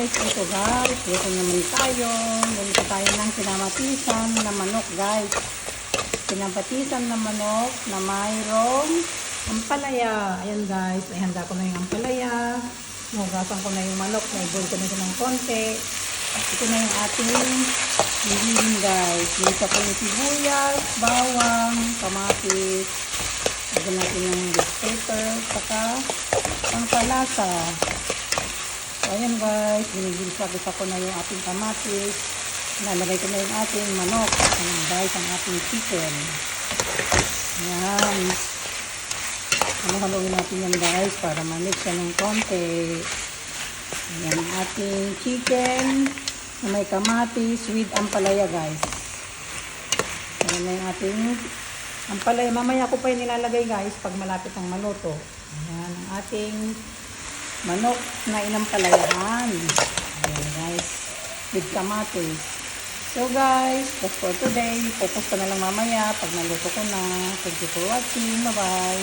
guys, ito guys, luto naman tayo. Ganito tayo ng kinamatisan na manok guys. Kinamatisan na manok na mayroong ampalaya. Ayan guys, ihanda ko na yung ampalaya. Hugasan ko na yung manok, na-boil ko na ito ng konti. Ito na yung ating nililin guys. Nilisa ko yung sibuyas, bawang, kamatis. Lagyan natin yung black pepper, saka pampalasa. So, ayan guys, ginigisa ko na yung ating kamatis. Nalagay ko na yung ating manok. Ayan guys, ang ating chicken. Ayan. Haluin natin yan guys para ma-mix siya ng konti. Ayan ang ating chicken na may kamatis with ampalaya guys. Ayan na yung ating ampalaya. Mamaya ko pa yung nilalagay guys pag malapit ng maluto. Ayan ang ating manok na inampalayahan. Ayan guys, with kamatis. So guys, that's for today. Focus ko na lang mamaya pag naluto ko na. Thank you for watching. Bye bye.